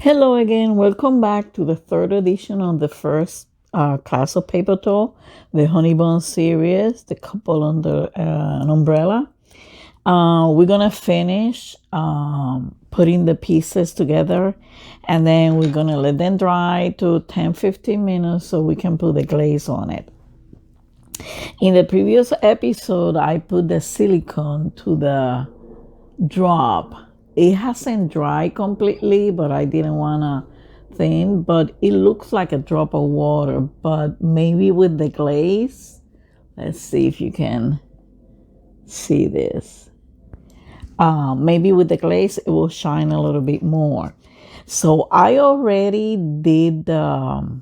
Hello again, welcome back to the third edition of the first class of paper towel, the honey bun series, the couple under an umbrella. We're gonna finish putting the pieces together, and then we're gonna let them dry to 10-15 minutes so we can put the glaze on it. In the previous episode, I put the silicone to the drop. It hasn't dried completely, but I didn't want to thin, but it looks like a drop of water. But maybe with the glaze, let's see if you can see this. Maybe with the glaze, it will shine a little bit more. So I already did the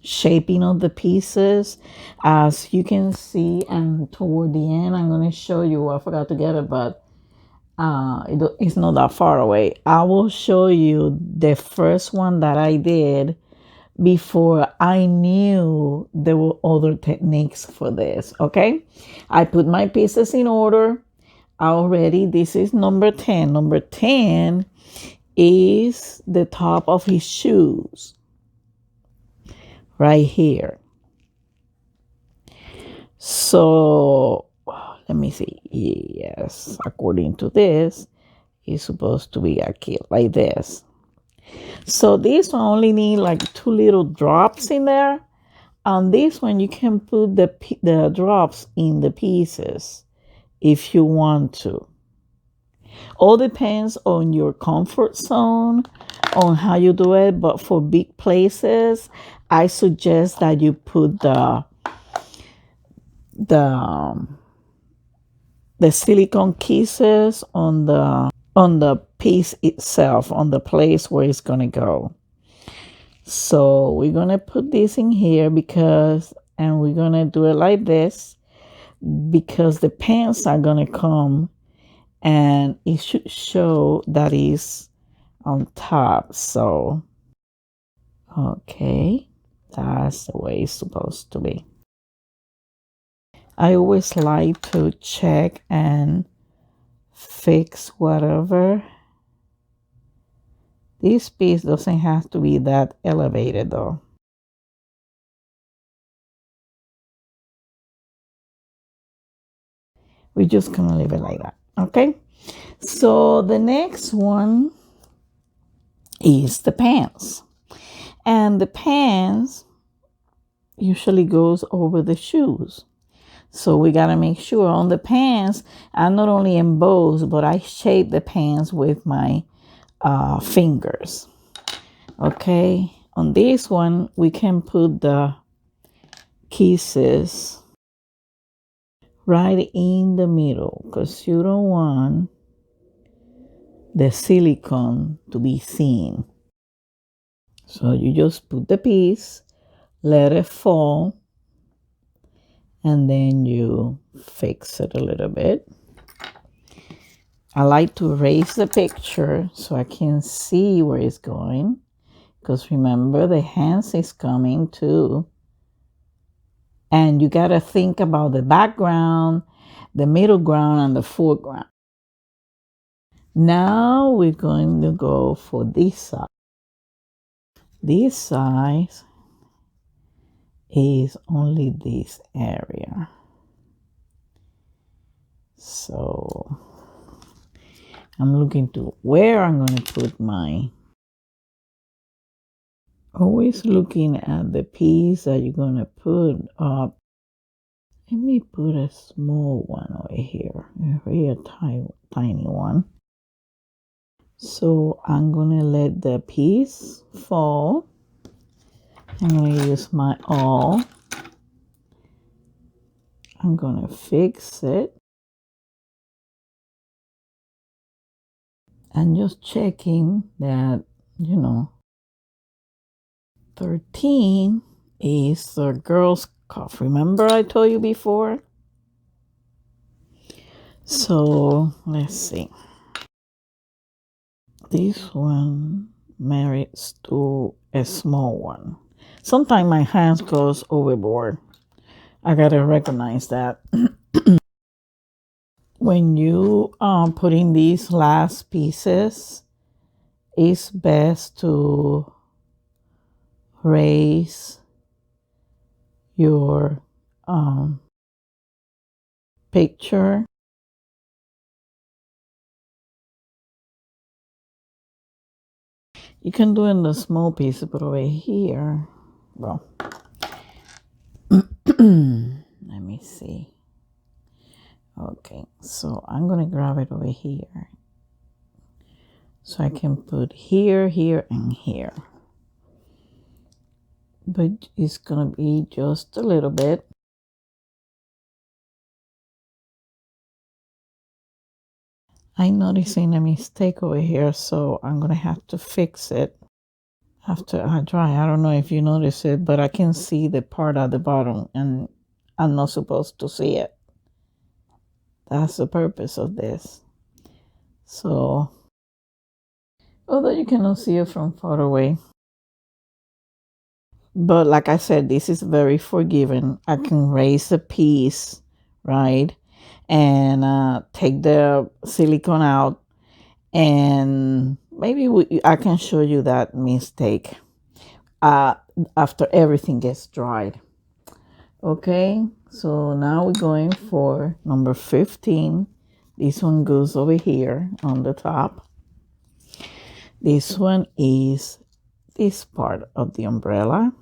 shaping of the pieces, as you can see, and toward the end, I'm going to show you. I forgot to get it, but it's not that far away. I will show you the first one that I did before I knew there were other techniques for this. Okay, I put my pieces in order already. This is number 10. Number 10 is the top of his shoes right here. So let me see. Yes, according to this, it's supposed to be a kit like this. So this one only need like 2 little drops in there. On this one, you can put the drops in the pieces if you want to. All depends on your comfort zone, on how you do it. But for big places, I suggest that you put the silicone kisses on the piece itself, on the place where it's gonna go. So we're gonna put this in here and we're gonna do it like this because the pants are gonna come and it should show that is on top. So okay, that's the way it's supposed to be. I always like to check and fix whatever. This piece doesn't have to be that elevated though. We're just gonna leave it like that. Okay, so the next one is the pants, and the pants usually goes over the shoes. So we got to make sure on the pants, I not only emboss, but I shape the pants with my fingers. Okay, on this one, we can put the kisses right in the middle because you don't want the silicone to be seen. So you just put the piece, let it fall, and then you fix it a little bit. I like to raise the picture so I can see where it's going, because remember the hands is coming too. And you got to think about the background, the middle ground, and the foreground. Now we're going to go for this side. This side is only this area. So I'm looking to where I'm going to put my, always looking at the piece that you're going to put up. Let me put a small one over here, a real tiny one. So I'm going to let the piece fall. I'm going to use my awl. I'm going to fix it. And just checking that, 13 is the girl's cuff. Remember I told you before? So let's see. This one merits to a small one. Sometimes my hands goes overboard. I gotta recognize that. When you put in these last pieces, it's best to raise your picture. You can do it in the small piece, but over here, well, let me see. Okay, so I'm gonna grab it over here. So I can put here, here, and here. But it's gonna be just a little bit. I'm noticing a mistake over here, so I'm gonna have to fix it after I dry. I don't know if you notice it, but I can see the part at the bottom and I'm not supposed to see it. That's the purpose of this. So, although you cannot see it from far away. But like I said, this is very forgiving. I can raise the piece, right? And take the silicone out. And maybe I can show you that mistake after everything gets dried. Okay, so now we're going for number 15. This one goes over here on the top. This one is this part of the umbrella.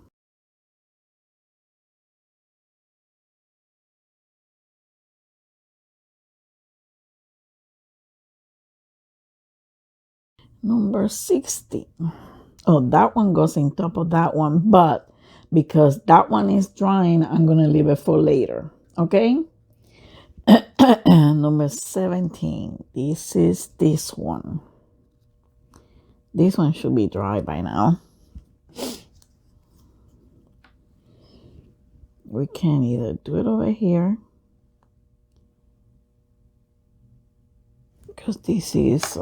Number 60. Oh, that one goes on top of that one, but because that one is drying, I'm going to leave it for later. Okay? Number 17. This is this one. This one should be dry by now. We can either do it over here, because this is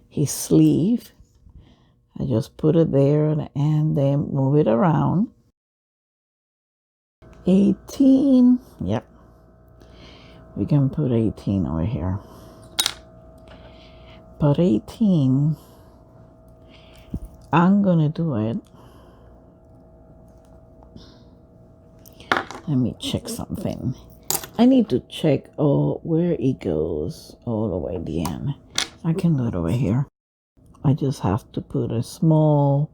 his sleeve. I just put it there and then move it around. 18. Yep. We can put 18 over here. But 18, I'm gonna do it. Let me check something. I need to check where it goes all the way to the end. I can do it over here. I just have to put a small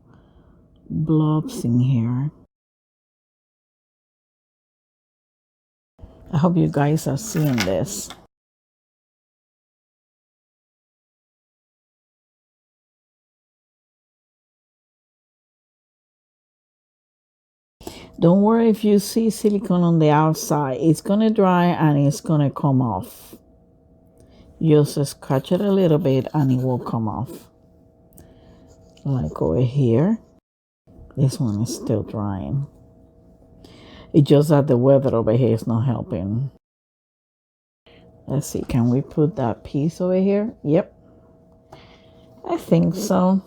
blobs in here. I hope you guys are seeing this. Don't worry if you see silicone on the outside. It's gonna dry and it's gonna come off. Just scratch it a little bit and it will come off. Like over here. This one is still drying. It's just that the weather over here is not helping. Let's see, can we put that piece over here? Yep. I think so.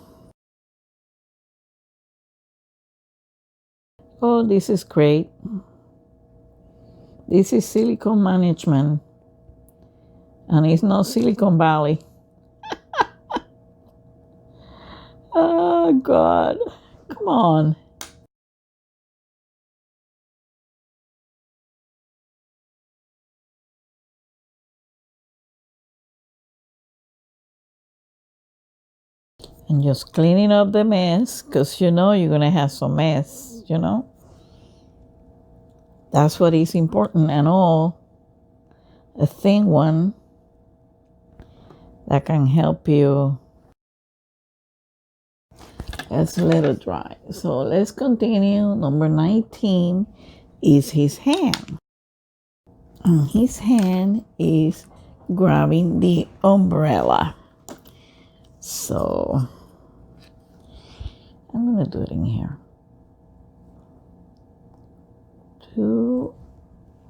Oh, this is great. This is silicone management. And it's not Silicon Valley. Oh, God. Come on. And just cleaning up the mess, because you know you're going to have some mess, you know. That's what is important and all. A thin one that can help you. Let's let it dry. So let's continue. Number 19 is his hand. And his hand is grabbing the umbrella. So I'm going to do it in here.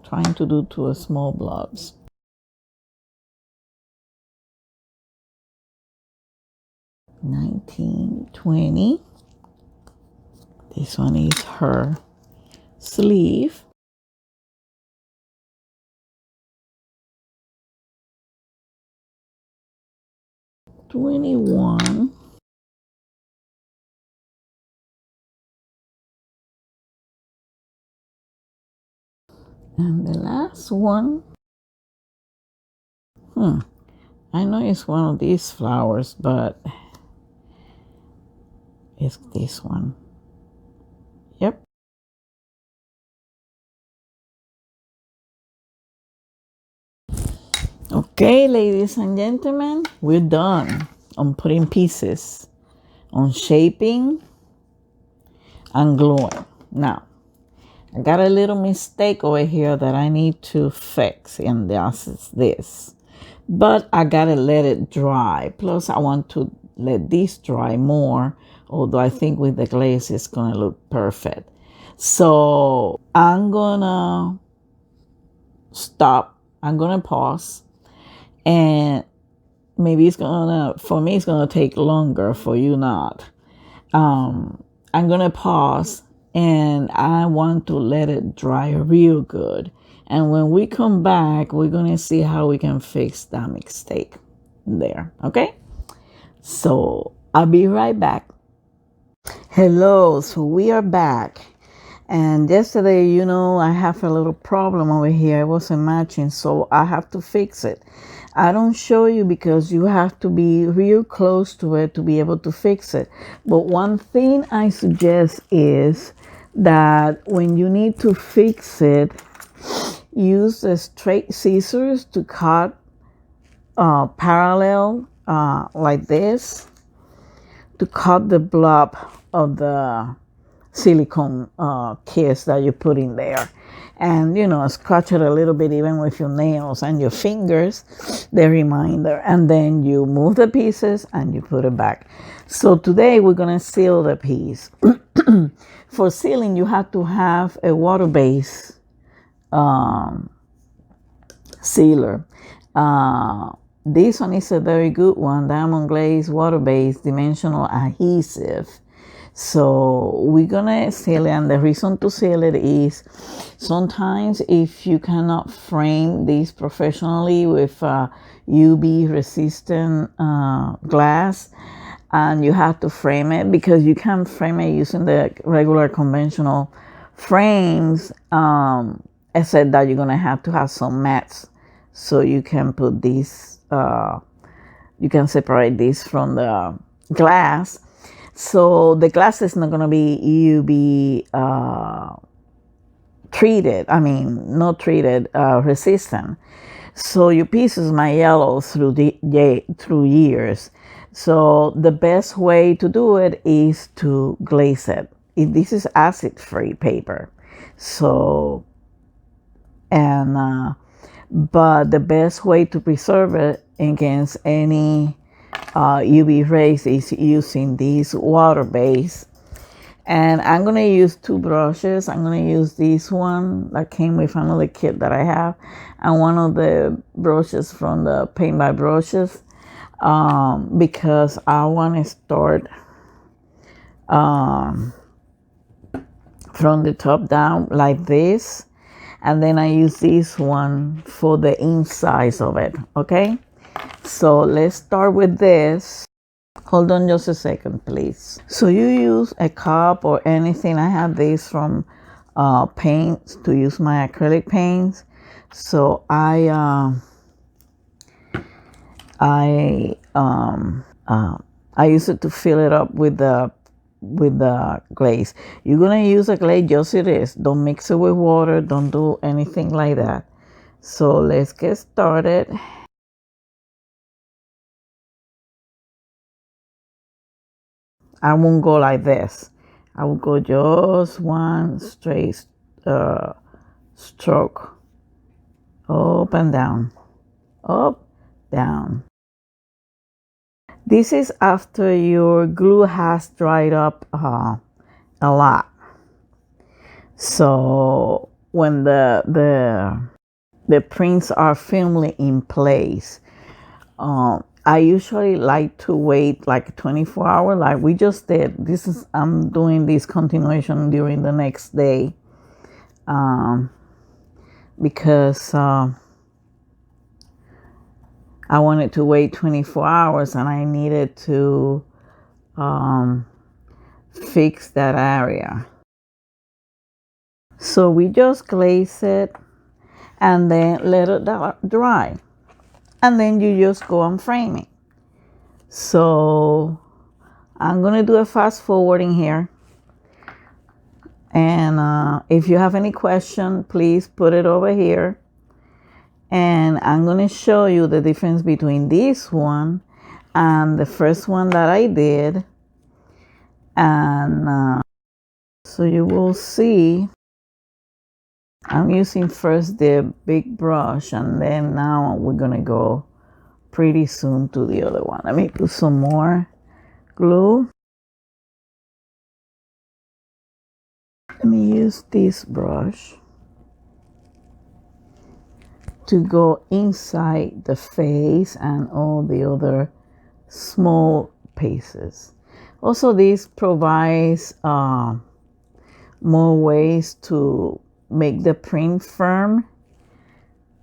Trying to do two small blobs. $19, $20. This one is her sleeve. 21. And the last one, I know it's one of these flowers, but it's this one. Yep. Okay, ladies and gentlemen, we're done on putting pieces, on shaping and gluing. Now, I got a little mistake over here that I need to fix, and that's this. But I gotta let it dry. Plus, I want to let this dry more, although I think with the glaze it's gonna look perfect. So I'm gonna stop. I'm gonna pause, and maybe it's gonna, for me, it's gonna take longer, for you not. I'm gonna pause, and I want to let it dry real good. And when we come back, we're gonna see how we can fix that mistake there. Okay? So I'll be right back. Hello, so we are back. And yesterday, I have a little problem over here. It wasn't matching, so I have to fix it. I don't show you because you have to be real close to it to be able to fix it. But one thing I suggest is that when you need to fix it, use the straight scissors to cut parallel like this, to cut the blob of the silicone kiss that you put in there, and scratch it a little bit even with your nails and your fingers, the reminder, and then you move the pieces and you put it back. So today we're going to seal the piece. For sealing, you have to have a water base sealer. This one is a very good one, Diamond Glaze water based dimensional adhesive. So we're gonna seal it, and the reason to seal it is sometimes if you cannot frame this professionally with UV resistant glass, and you have to frame it, because you can't frame it using the regular conventional frames, except that you're gonna have to have some mats so you can put this, you can separate this from the glass. So the glass is not going to be UV treated, not treated, resistant. So your pieces might yellow through years. So the best way to do it is to glaze it. This is acid-free paper. So, but the best way to preserve it against any UV rays is using this water base. And I'm going to use two brushes. I'm going to use this one that came with another kit that I have, and one of the brushes from the Paint by Brushes, because I want to start from the top down like this, and then I use this one for the insides of it. Okay, so let's start with this. Hold on just a second, please. So you use a cup or anything. I have this from paints to use my acrylic paints. So I use it to fill it up with the glaze. You're gonna use a glaze just it is. Don't mix it with water. Don't do anything like that. So let's get started. I won't go like this. I will go just one straight stroke, up and down, up, down. This is after your glue has dried up a lot. So when the prints are firmly in place, I usually like to wait like 24 hours, like we just did. I'm doing this continuation during the next day, because I wanted to wait 24 hours and I needed to fix that area. So we just glaze it and then let it dry. And then you just go and frame it. So I'm going to do a fast forwarding here. And if you have any question, please put it over here. And I'm going to show you the difference between this one and the first one that I did. And so you will see, I'm using first the big brush, and then now we're going to go pretty soon to the other one. Let me put some more glue. Let me use this brush to go inside the face and all the other small pieces. Also, this provides more ways to make the print firm,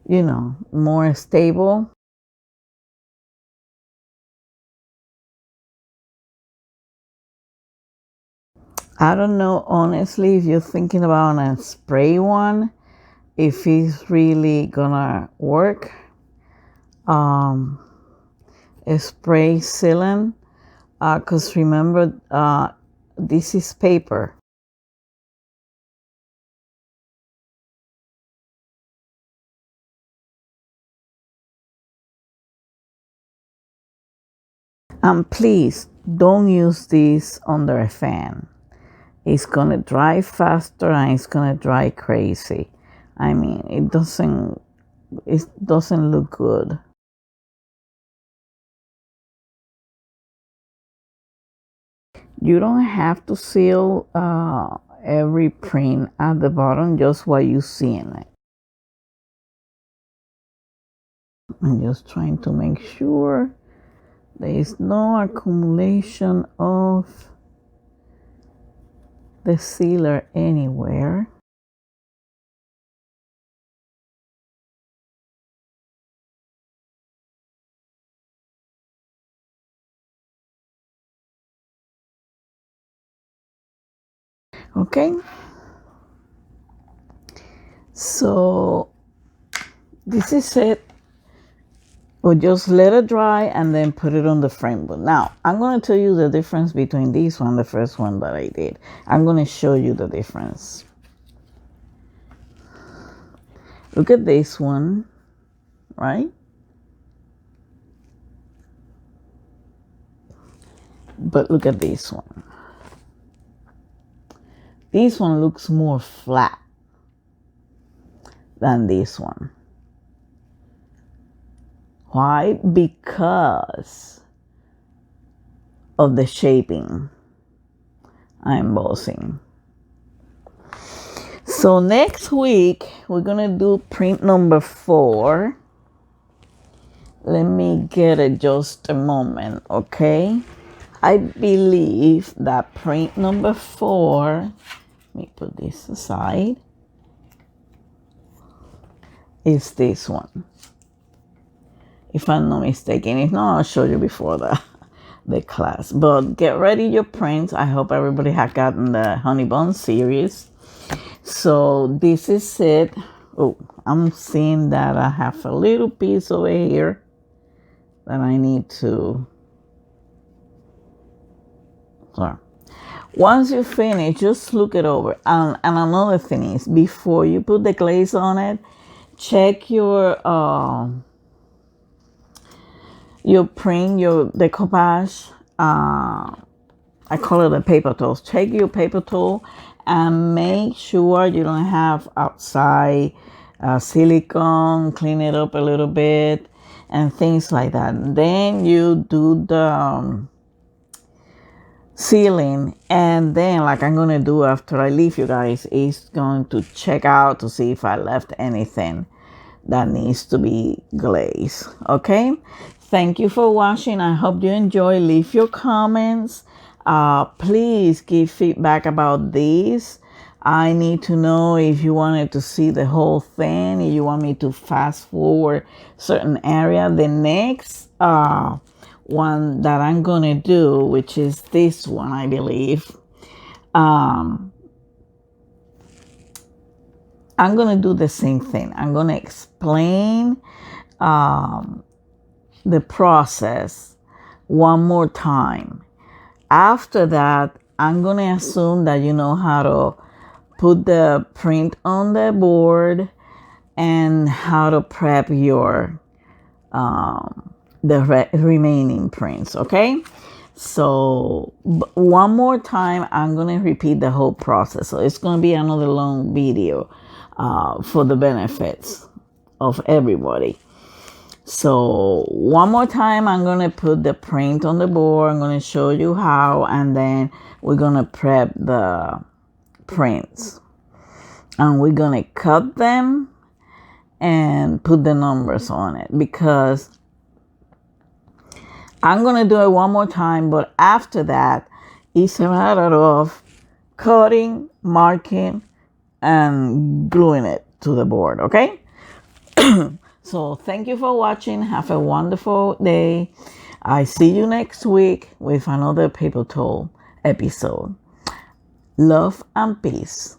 you know, more stable. I don't know, honestly, if you're thinking about a spray one, if it's really gonna work. A spray sealant, because remember, this is paper. And please don't use this under a fan. It's gonna dry faster and it's gonna dry crazy. I mean, it doesn't look good. You don't have to seal every print at the bottom, just what you see in it. I'm just trying to make sure there is no accumulation of the sealer anywhere. Okay, so this is it. We'll just let it dry and then put it on the frame. But now I'm going to tell you the difference between this one, the first one that I did. I'm going to show you the difference. Look at this one, right? But look at this one. This one looks more flat than this one. Why? Because of the shaping I'm embossing. So next week we're gonna do print number 4. Let me get it just a moment, okay? I believe that print number 4, let me put this aside, is this one, if I'm not mistaken. If not, I'll show you before the class. But get ready your prints. I hope everybody has gotten the honey bun series. So this is it. Oh, I'm seeing that I have a little piece over here that I need to. Sorry. Once you finish, just look it over. And another thing is, before you put the glaze on it, check your print, your decoupage. I call it a paper tool. Check your paper tool and make sure you don't have outside silicone. Clean it up a little bit and things like that. And then you do the sealing, and then, like I'm gonna do after I leave you guys, is going to check out to see if I left anything that needs to be glazed. Okay, thank you for watching. I hope you enjoy. Leave your comments. Please give feedback about these. I need to know if you wanted to see the whole thing, if you want me to fast forward certain area. The next one that I'm going to do, which is this one, I believe, I'm going to do the same thing. I'm going to explain the process one more time. After that, I'm going to assume that you know how to put the print on the board and how to prep your remaining prints. Okay, so one more time I'm going to repeat the whole process, so it's going to be another long video for the benefits of everybody. So one more time, I'm going to put the print on the board. I'm going to show you how, and then we're going to prep the prints. And we're going to cut them and put the numbers on it, because I'm going to do it one more time. But after that, it's a matter of cutting, marking, and gluing it to the board. Okay? So thank you for watching. Have a wonderful day. I see you next week with another Paper Tole episode. Love and peace.